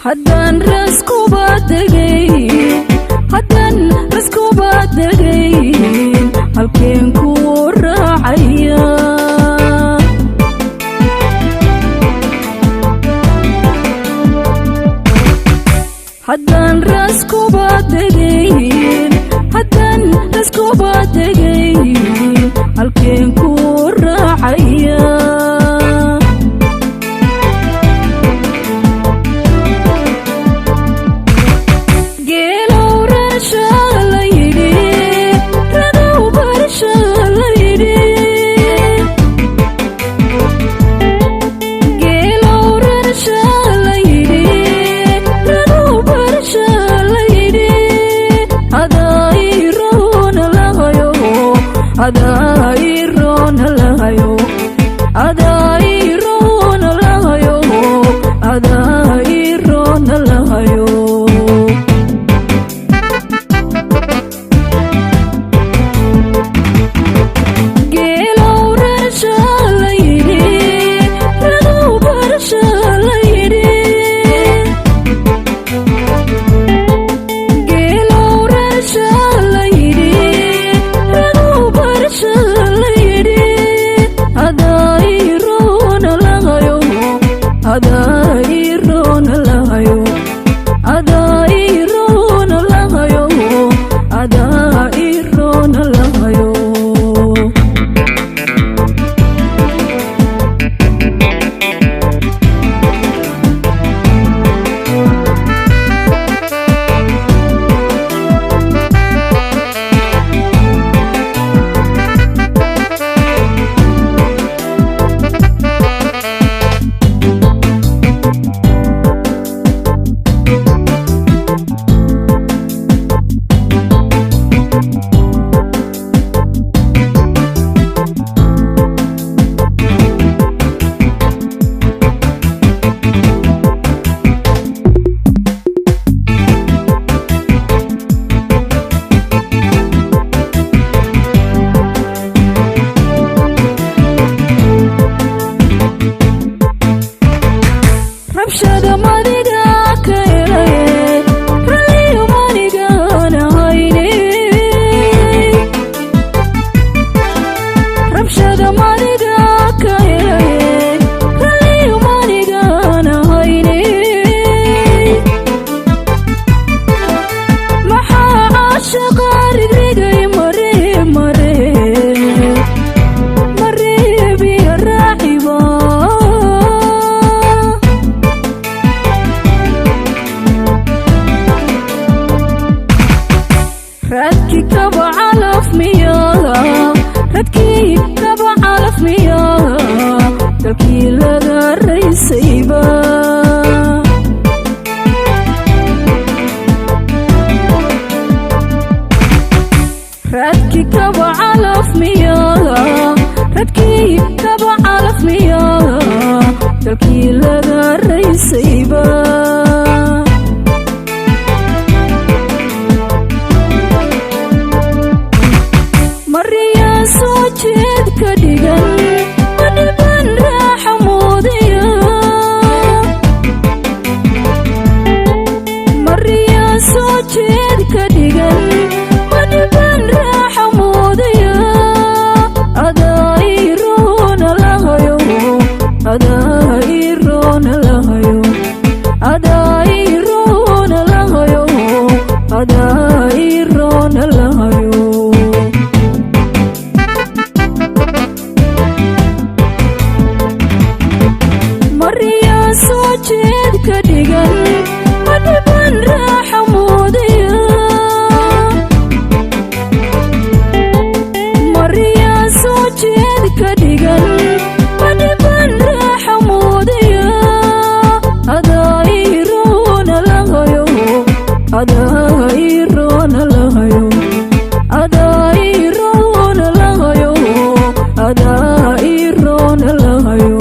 haddaan rasku baadagayn halkeen ku raacaya haddaan rasku baadagayn halkeen ku raacaya radki kaba calaf miyaa radkii raacii laga raysayba mariyaa soo jeed ka dhigan maniban raaxa moodaya mariyaa soo jeed ka dhigan maniban raaxa moodaya adaa ii roona lahayo adaa ii roona lahayo adaa ii roona lahayo adaa ii roona lahayo mariyaa soo jeed ka dhigan maniban raaxa moodaya mariyaa soo jeed ka dhigan maniban raaxa moodaya adaa ii roona lahayo adaa ii roona lahayo adaa ii roona lahayo adaa ii roona lahayo